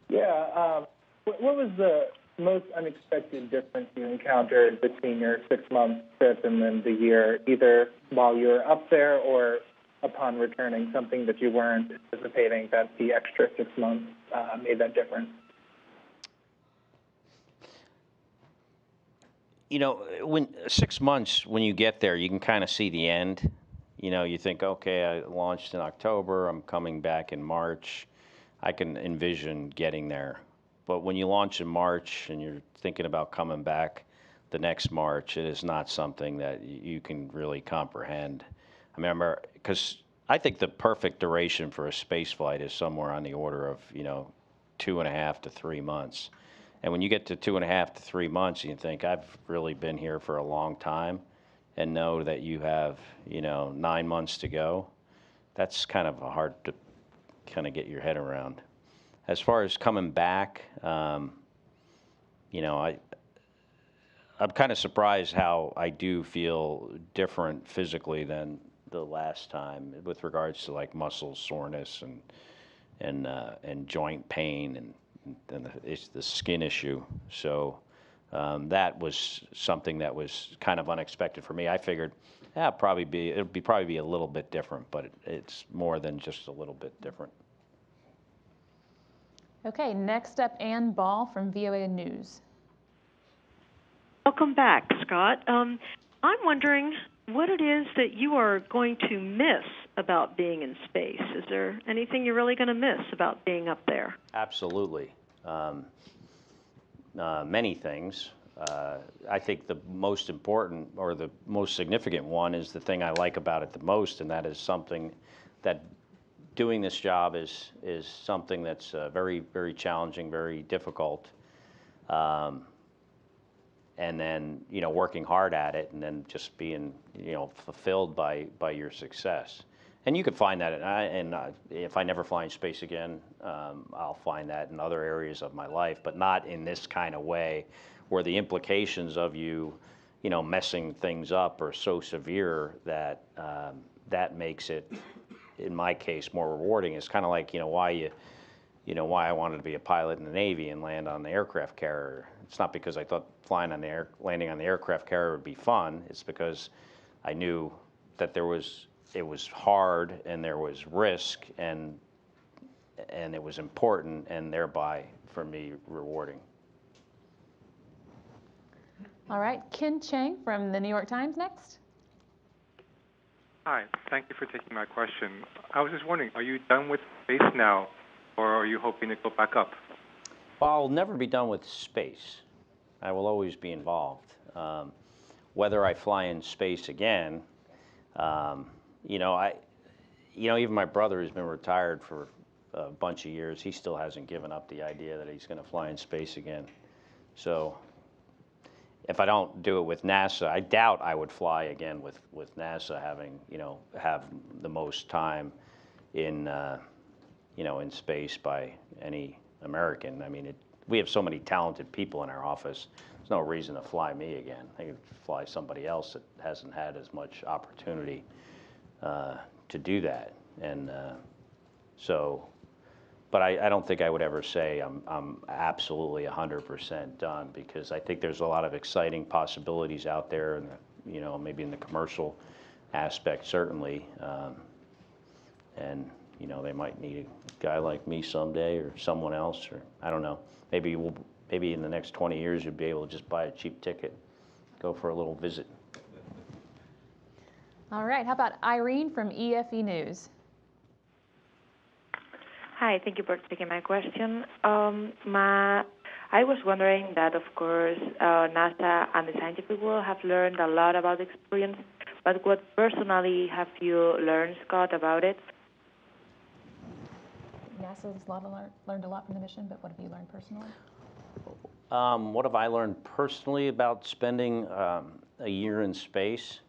Yeah. What was the most unexpected difference you encountered between your 6-month trip and then the year, either while you were up there or upon returning, something that you weren't anticipating that the extra 6 months made that difference? You know, when 6 months, when you get there, you can kind of see the end. You know, you think, okay, I launched in October, I'm coming back in March. I can envision getting there. But when you launch in March and you're thinking about coming back the next March, it is not something that you can really comprehend. I remember, because I think the perfect duration for a space flight is somewhere on the order of, you know, 2.5 to 3 months. And when you get to 2.5 to 3 months, you think, I've really been here for a long time, and know that you have, you know, 9 months to go. That's kind of hard to kind of get your head around. As far as coming back, you know, I'm kind of surprised how I do feel different physically than the last time with regards to like muscle soreness and joint pain and it's the skin issue. So that was something that was kind of unexpected for me. I figured, it'll probably be a little bit different, but it's more than just a little bit different. Okay, next up, Ann Ball from VOA News. Welcome back, Scott. I'm wondering what it is that you are going to miss about being in space. Is there anything you're really going to miss about being up there? Absolutely. Many things. I think the most important or the most significant one is the thing I like about it the most, and that is something that doing this job is something that's very, very challenging, very difficult. And then, you know, working hard at it and then just being, you know, fulfilled by your success. And you could find that, if I never fly in space again, I'll find that in other areas of my life, but not in this kind of way, where the implications of you know, messing things up are so severe that that makes it, in my case, more rewarding. It's kind of like, you know, why I wanted to be a pilot in the Navy and land on the aircraft carrier. It's not because I thought landing on the aircraft carrier would be fun. It's because I knew that it was hard and there was risk and it was important and thereby, for me, rewarding. All right, Ken Chang from the New York Times next. Hi, thank you for taking my question. I was just wondering, are you done with space now, or are you hoping to go back up? Well, I'll never be done with space. I will always be involved. Whether I fly in space again, you know, even my brother who's been retired for a bunch of years, he still hasn't given up the idea that he's going to fly in space again. So if I don't do it with NASA, I doubt I would fly again with NASA having, you know, have the most time in, you know, in space by any American. I mean, we have so many talented people in our office. There's no reason to fly me again. I could fly somebody else that hasn't had as much opportunity to do that. And but I don't think I would ever say I'm absolutely 100% done, because I think there's a lot of exciting possibilities out there, and you know, maybe in the commercial aspect certainly, and you know, they might need a guy like me someday or someone else, or I don't know. Maybe in the next 20 years you'll be able to just buy a cheap ticket, go for a little visit. All right, how about Irene from EFE News? Hi, thank you for taking my question. I was wondering that, of course, NASA and the scientific world have learned a lot about the experience, but what personally have you learned, Scott, about it? NASA's learned a lot from the mission, but what have you learned personally? What have I learned personally about spending a year in space?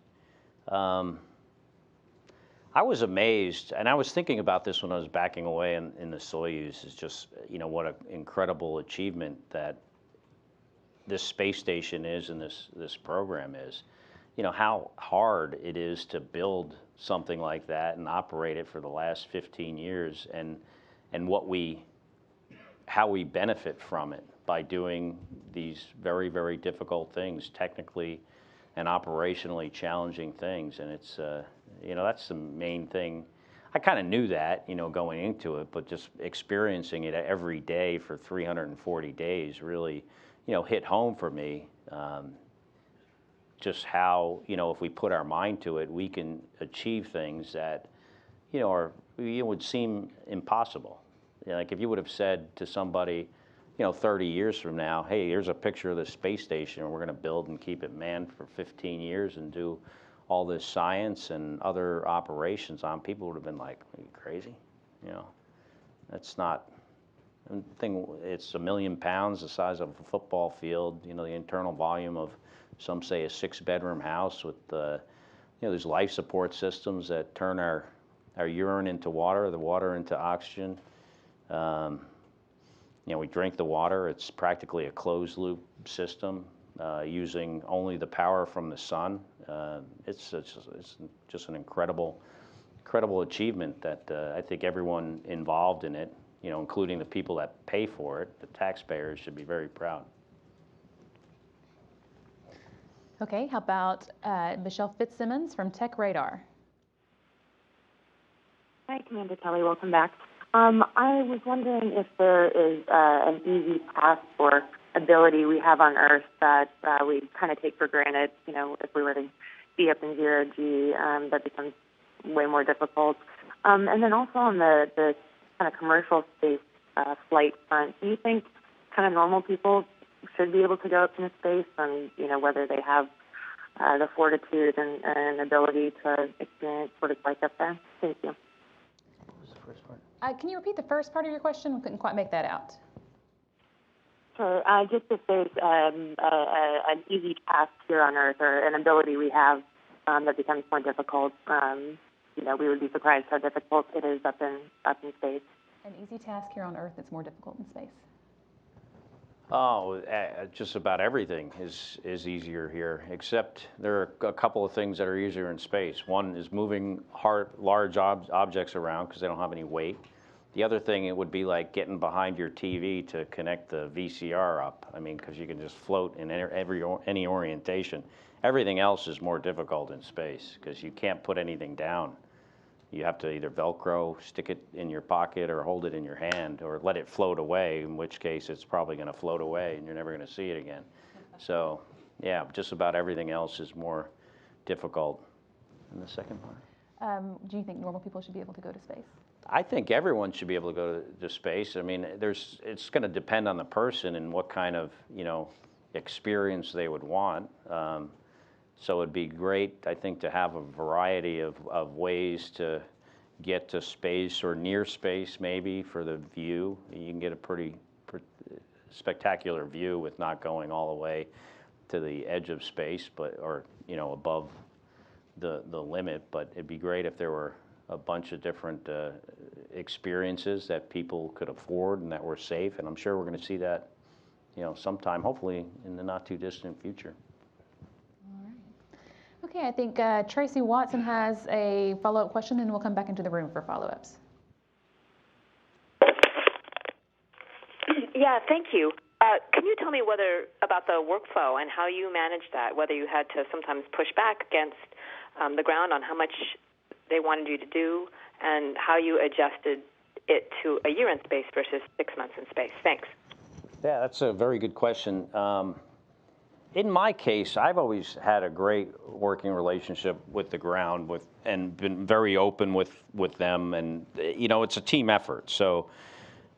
I was amazed, and I was thinking about this when I was backing away in the Soyuz, is just, what an incredible achievement that this space station is and this program is. How hard it is to build something like that and operate it for the last 15 years, and how we benefit from it by doing these very, very difficult things, technically and operationally challenging things. And it's, that's the main thing. I kind of knew that, going into it, but just experiencing it every day for 340 days really, hit home for me. Just how, if we put our mind to it, we can achieve things that, would seem impossible. Like if you would have said to somebody, 30 years from now, hey, here's a picture of the space station, and we're going to build and keep it manned for 15 years and do all this science and other operations on, people would have been like, are you crazy? That's not, it's 1 million pounds, the size of a football field, the internal volume of, some say, a 6-bedroom house with, there's life support systems that turn our urine into water, the water into oxygen. We drink the water. It's practically a closed loop system using only the power from the sun. It's just an incredible achievement that I think everyone involved in it, including the people that pay for it, the taxpayers, should be very proud. Okay, how about Michelle Fitzsimmons from Tech Radar? Hi, Commander Kelly. Welcome back. I was wondering if there is an easy path or ability we have on Earth that we kind of take for granted, if we were to be up in zero G, that becomes way more difficult. And then also on the kind of commercial space flight front, do you think kind of normal people should be able to go up into space, and whether they have the fortitude and ability to experience what it's like up there? Thank you. What was the first part? Can you repeat the first part of your question? We couldn't quite make that out. Sure. Just if there's an easy task here on Earth or an ability we have that becomes more difficult, we would be surprised how difficult it is up in space. An easy task here on Earth that's more difficult in space. Oh, just about everything is easier here, except there are a couple of things that are easier in space. One is moving large objects around because they don't have any weight. The other thing, it would be like getting behind your TV to connect the VCR up. I mean, because you can just float in any orientation. Everything else is more difficult in space because you can't put anything down. You have to either Velcro, stick it in your pocket, or hold it in your hand, or let it float away, in which case it's probably going to float away and you're never going to see it again. So, yeah, just about everything else is more difficult. And the second part? Do you think normal people should be able to go to space? I think everyone should be able to go to space. I mean, it's going to depend on the person and what kind of, experience they would want. So it'd be great, I think, to have a variety of ways to get to space or near space, maybe, for the view. You can get a pretty spectacular view with not going all the way to the edge of space, or above the limit. But it'd be great if there were a bunch of different experiences that people could afford and that were safe. And I'm sure we're going to see that, sometime, hopefully, in the not too distant future. Okay, I think Tracy Watson has a follow-up question, and we'll come back into the room for follow-ups. Yeah, thank you. Can you tell me about the workflow and how you managed that, whether you had to sometimes push back against the ground on how much they wanted you to do, and how you adjusted it to a year in space versus 6 months in space? Thanks. Yeah, that's a very good question. In my case, I've always had a great working relationship with the ground, and been very open with them, and it's a team effort. So,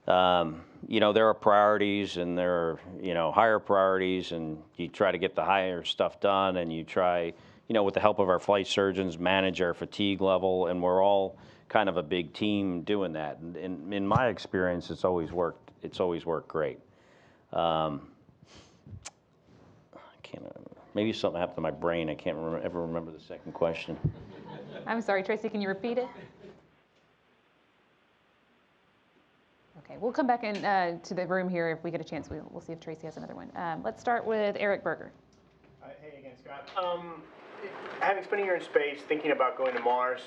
there are priorities, and there are higher priorities, and you try to get the higher stuff done, and you try, with the help of our flight surgeons, manage our fatigue level, and we're all kind of a big team doing that. And in my experience, it's always worked. It's always worked great. Maybe something happened to my brain. I can't ever remember the second question. I'm sorry, Tracy, can you repeat it? Okay, we'll come back in to the room here if we get a chance. We'll see if Tracy has another one. Let's start with Eric Berger. Hey again, Scott. Having spent a year in space, thinking about going to Mars,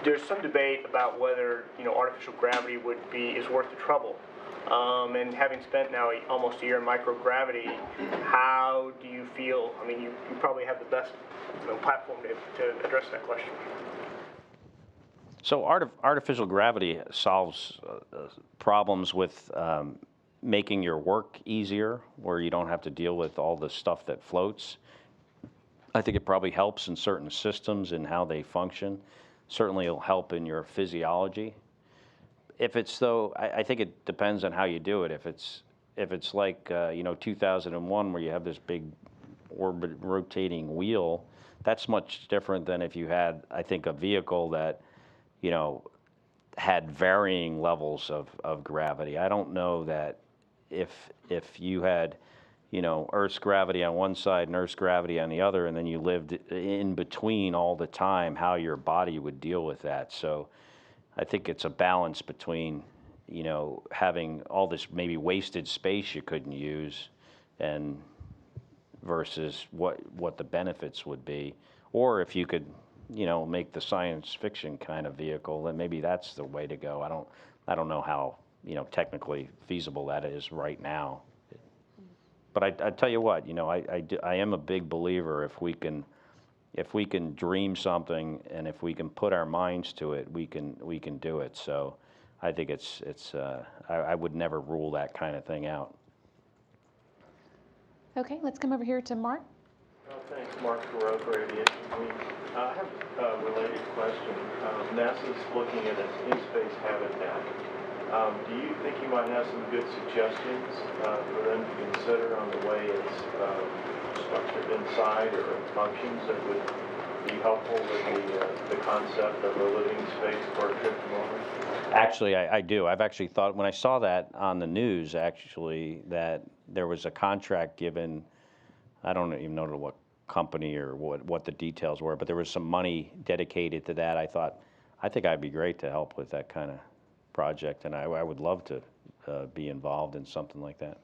there's some debate about whether artificial gravity is worth the trouble. And having spent now almost a year in microgravity, how do you feel? I mean, you probably have the best platform to address that question. So artificial gravity solves problems with making your work easier, where you don't have to deal with all the stuff that floats. I think it probably helps in certain systems and how they function. Certainly it'll help in your physiology. If it's though, I think it depends on how you do it. If it's like 2001, where you have this big orbit rotating wheel, that's much different than if you had, I think, a vehicle that had varying levels of gravity. I don't know that if you had Earth's gravity on one side and Earth's gravity on the other, and then you lived in between all the time, how your body would deal with that. So I think it's a balance between, having all this maybe wasted space you couldn't use, and versus what the benefits would be. Or if you could, make the science fiction kind of vehicle, then maybe that's the way to go. I don't know how, technically feasible that is right now. But I tell you what, I am a big believer if we can dream something, and if we can put our minds to it, we can do it. So I think I would never rule that kind of thing out. Okay, let's come over here to Mark. Thanks, Mark Carruth, Aviation Week. I have a related question. NASA's looking at an in-space habitat. Do you think you might have some good suggestions for them to consider on the way it's structured inside, or functions that would be helpful with the concept of a living space for a trip to Mars? Actually, I do. I've actually thought, when I saw that on the news, actually, that there was a contract given, I don't even know to what company or what the details were, but there was some money dedicated to that. I think I'd be great to help with that kind of project, and I would love to be involved in something like that.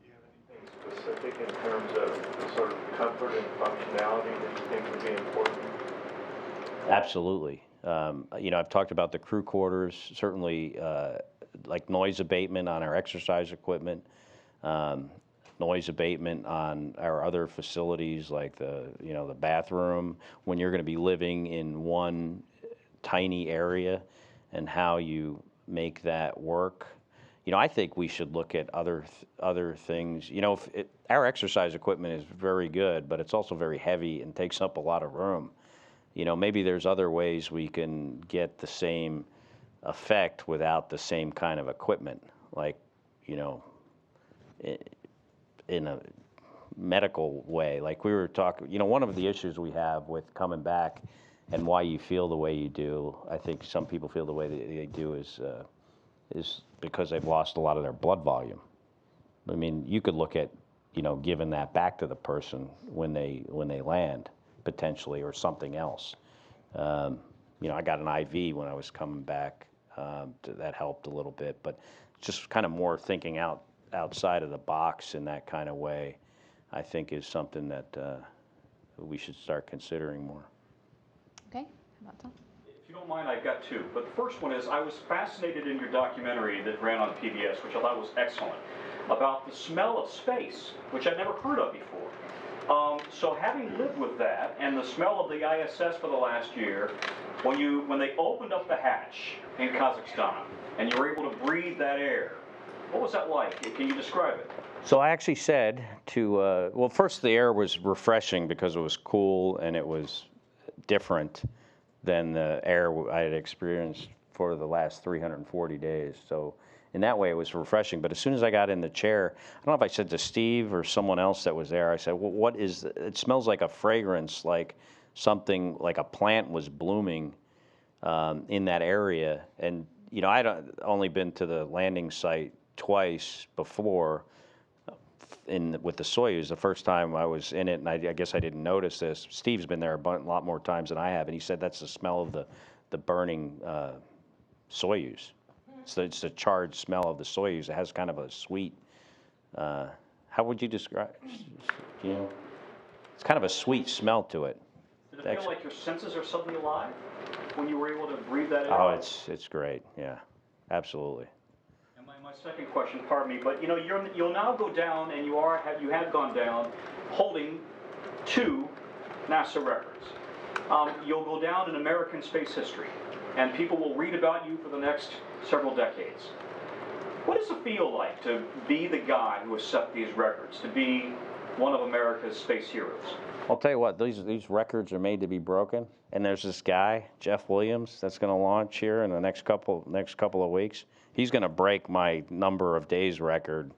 Do you have anything specific in terms of the sort of comfort and functionality that you think would be important? Absolutely. I've talked about the crew quarters, certainly like noise abatement on our exercise equipment, noise abatement on our other facilities like the bathroom, when you're going to be living in one tiny area, and how you make that work. I think we should look at other things. Our exercise equipment is very good, but it's also very heavy and takes up a lot of room. Maybe there's other ways we can get the same effect without the same kind of equipment, like, in a medical way. Like we were talking, one of the issues we have with coming back and why you feel the way you do, I think some people feel the way that they do is because they've lost a lot of their blood volume. I mean, you could look at, giving that back to the person when they land, potentially, or something else. I got an IV when I was coming back. That helped a little bit, but just kind of more thinking outside of the box in that kind of way, I think is something that we should start considering more. Okay, how about Tom? If you don't mind, I've got two. But the first one is, I was fascinated in your documentary that ran on PBS, which I thought was excellent, about the smell of space, which I'd never heard of before. So having lived with that and the smell of the ISS for the last year, when they opened up the hatch in Kazakhstan and you were able to breathe that air, What was that like? Can you describe it? So I actually said to, well, first the air was refreshing because it was cool and it was different than the air I had experienced for the last 340 days. So in that way, it was refreshing. But as soon as I got in the chair, I don't know if I said to Steve or someone else that was there, I said, well, what is, it smells like a fragrance, like something, like a plant was blooming in that area. And, you know, I'd only been to the landing site twice before with the Soyuz. The first time I was in it, and I guess I didn't notice this. Steve's been there a lot more times than I have, and he said that's the smell of the burning Soyuz. So it's the charred smell of the Soyuz. It has kind of a sweet, how would you describe, you know, it's kind of a sweet smell to it. Did it feel like your senses are suddenly alive when you were able to breathe that air? Oh, it's great, yeah, absolutely. And my second question, pardon me, but you know, you'll now go down, and you have gone down holding 2 NASA records. You'll go down in American space history, and people will read about you for the next several decades. What does it feel like to be the guy who has set these records, to be one of America's space heroes? I'll tell you what, these records are made to be broken, and there's this guy, Jeff Williams, that's going to launch here in the next couple of weeks. He's going to break my number of days record,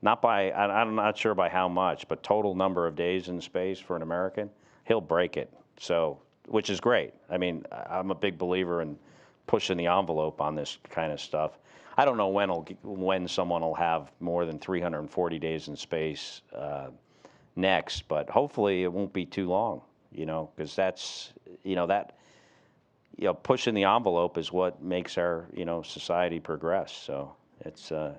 not by, I'm not sure by how much, but total number of days in space for an American. He'll break it, so, which is great. I mean, I'm a big believer in pushing the envelope on this kind of stuff. I don't know when someone will have more than 340 days in space next, but hopefully it won't be too long, you know, because that's, you know, pushing the envelope is what makes our, you know, society progress. So it's, I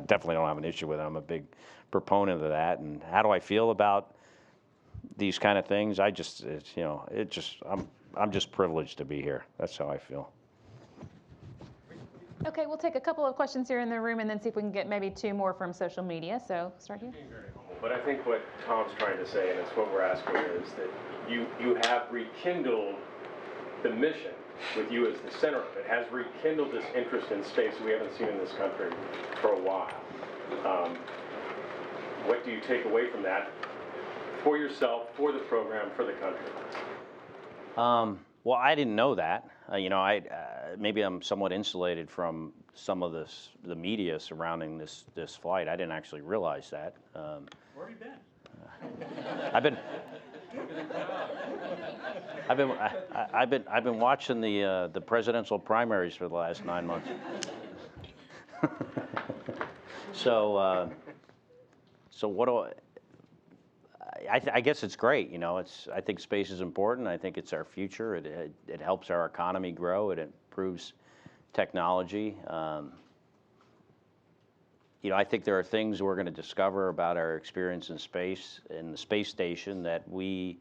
definitely don't have an issue with it. I'm a big proponent of that. And how do I feel about these kind of things? I'm just privileged to be here. That's how I feel. Okay, we'll take a couple of questions here in the room and then see if we can get maybe 2 more from social media. So start here. But I think what Tom's trying to say, and it's what we're asking, is that you have rekindled the mission with you as the center of it, has rekindled this interest in space we haven't seen in this country for a while. What do you take away from that for yourself, for the program, for the country? Well, I didn't know that. You know, maybe I'm somewhat insulated from some of the media surrounding this flight. I didn't actually realize that. Where have you been? I've been watching the presidential primaries for the last 9 months. So what do I guess it's great, you know. I think space is important. I think it's our future. It helps our economy grow. It improves technology. You know, I think there are things we're going to discover about our experience in space, in the space station, that we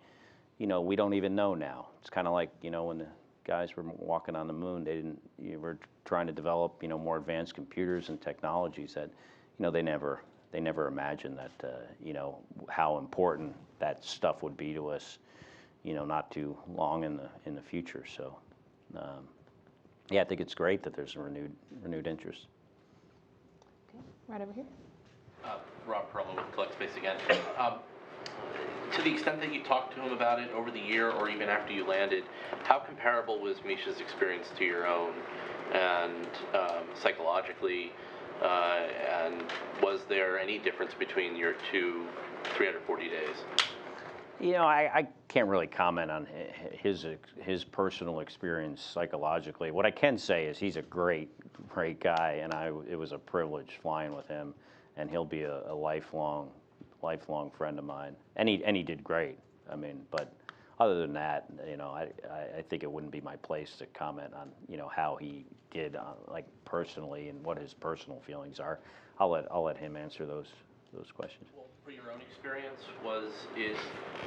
don't even know now. It's kind of like, you know, when the guys were walking on the moon, were trying to develop, you know, more advanced computers and technologies that, you know, they never imagined that, you know, how important that stuff would be to us, you know, not too long in the future. So, yeah, I think it's great that there's a renewed interest. Okay, right over here. Rob Perlow with Collect Space again. To the extent that you talked to him about it over the year or even after you landed, how comparable was Misha's experience to your own, and psychologically? And was there any difference between your 340 days? You know, I can't really comment on his personal experience psychologically. What I can say is he's a great guy, and it was a privilege flying with him, and he'll be a lifelong friend of mine. And he did great. I mean, but other than that, you know, I think it wouldn't be my place to comment on, you know, how he did, like personally, and what his personal feelings are. I'll let him answer those questions. Well, for your own experience, was it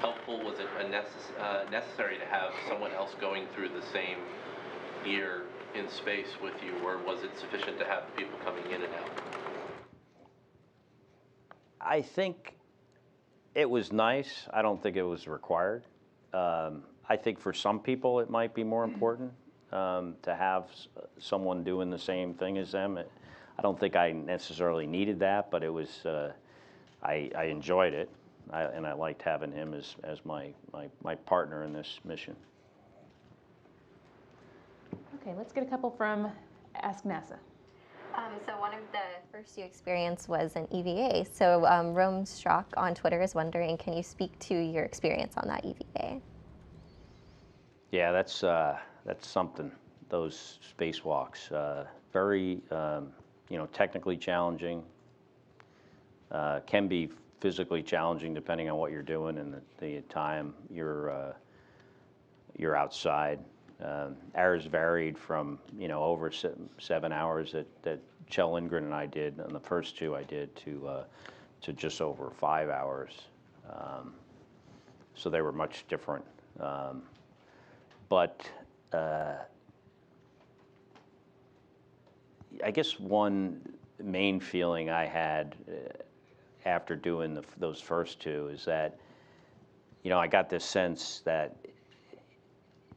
helpful? Was it necessary to have someone else going through the same year in space with you, or was it sufficient to have people coming in and out? I think it was nice. I don't think it was required. I think for some people it might be more important. to have someone doing the same thing as them. I don't think I necessarily needed that, but it was, I enjoyed it, and I liked having him as my partner in this mission. Okay, let's get a couple from Ask NASA. So one of the first you experienced was an EVA. So Rome Strock on Twitter is wondering, can you speak to your experience on that EVA? Yeah, that's something. Those spacewalks, very technically challenging. Can be physically challenging depending on what you're doing and the time you're outside. Ours varied from over 7 hours that Kjell Lindgren and I did, and the first two I did to just over 5 hours. So they were much different. But I guess one main feeling I had after doing those first two is that I got this sense that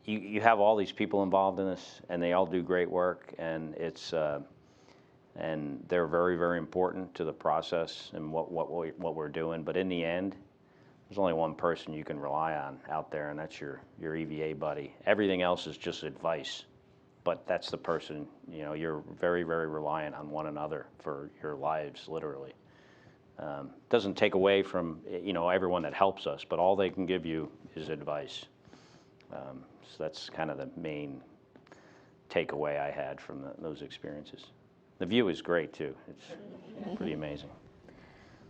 you have all these people involved in this, and they all do great work, and and they're very, very important to the process and what we're doing. But in the end, there's only one person you can rely on out there, and that's your EVA buddy. Everything else is just advice, but that's the person. You're very, very reliant on one another for your lives, literally. Doesn't take away from everyone that helps us, but all they can give you is advice. So that's kind of the main takeaway I had from those experiences. The view is great too. It's pretty amazing.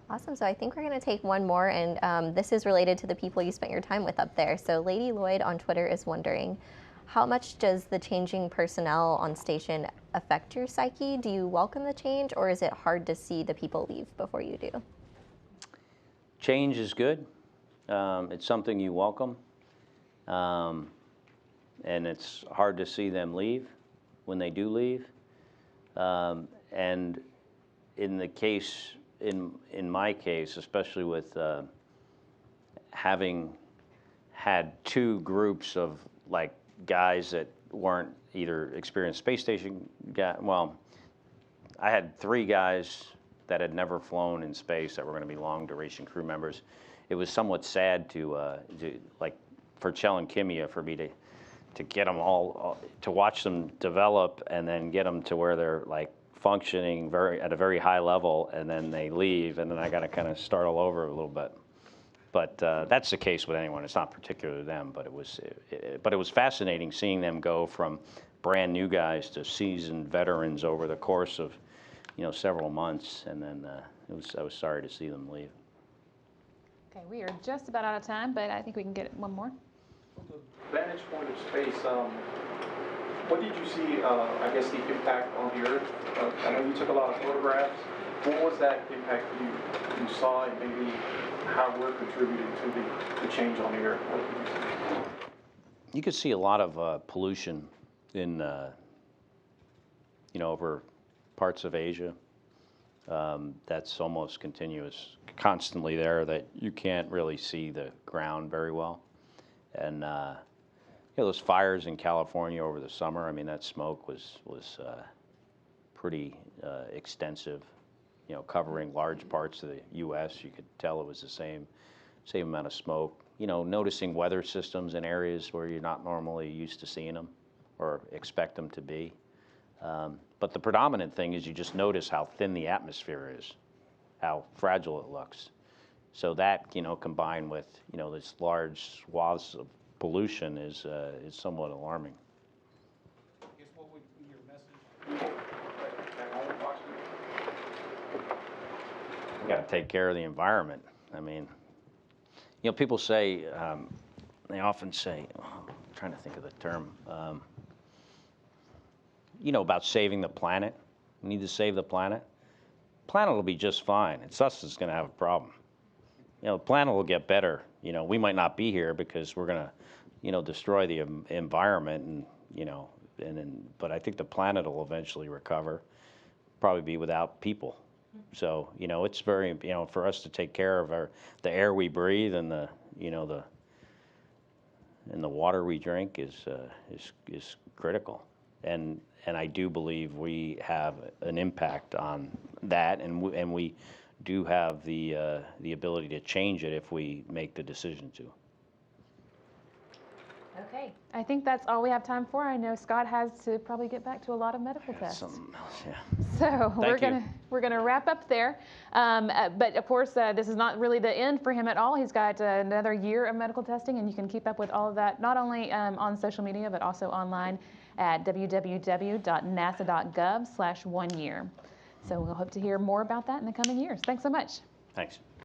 Awesome. So I think we're going to take one more, and this is related to the people you spent your time with up there. So Lady Lloyd on Twitter is wondering, how much does the changing personnel on station affect your psyche? Do you welcome the change, or is it hard to see the people leave before you do? Change is good. It's something you welcome. And it's hard to see them leave when they do leave. And in the case, in my case, especially with having had two groups of guys that weren't either experienced space station guys. Well, I had 3 guys that had never flown in space that were going to be long duration crew members. It was somewhat sad for Kjell and Kimia, for me to get them all, to watch them develop and then get them to where they're functioning at a very high level, and then they leave, and then I got to kind of start all over a little bit. But that's the case with anyone. It's not particular to them, but it was fascinating seeing them go from brand new guys to seasoned veterans over the course of several months, and then I was sorry to see them leave. Okay, we are just about out of time, but I think we can get one more. From the vantage point of space, what did you see, I guess, the impact on the Earth? I know you took a lot of photographs. What was that impact you saw, and maybe how we're contributing to the change on the Earth? What did you see? You could see a lot of pollution in, over parts of Asia. That's almost continuous, constantly there, that you can't really see the ground very well. And those fires in California over the summer, I mean, that smoke was pretty extensive, covering large parts of the U.S. You could tell it was the same amount of smoke. Noticing weather systems in areas where you're not normally used to seeing them or expect them to be. But the predominant thing is you just notice how thin the atmosphere is, how fragile it looks. So that, combined with, this large swaths of pollution is somewhat alarming. I guess what would be your message? You got to take care of the environment. I mean, people say, they often say, I'm trying to think of the term, about saving the planet. We need to save the planet. The planet will be just fine. It's us that's going to have a problem. The planet will get better. We might not be here because we're going to, destroy the environment, but I think the planet will eventually recover, probably be without people. So, it's very, for us to take care of the air we breathe and the and the water we drink is critical. And I do believe we have an impact on that, and we do have the ability to change it if we make the decision to. Okay, I think that's all we have time for. I know Scott has to probably get back to a lot of medical tests. Something else, yeah. So Thank we're gonna wrap up there. But of course, this is not really the end for him at all. He's got another year of medical testing, and you can keep up with all of that not only on social media but also online at www.nasa.gov/1year. So we'll hope to hear more about that in the coming years. Thanks so much. Thanks.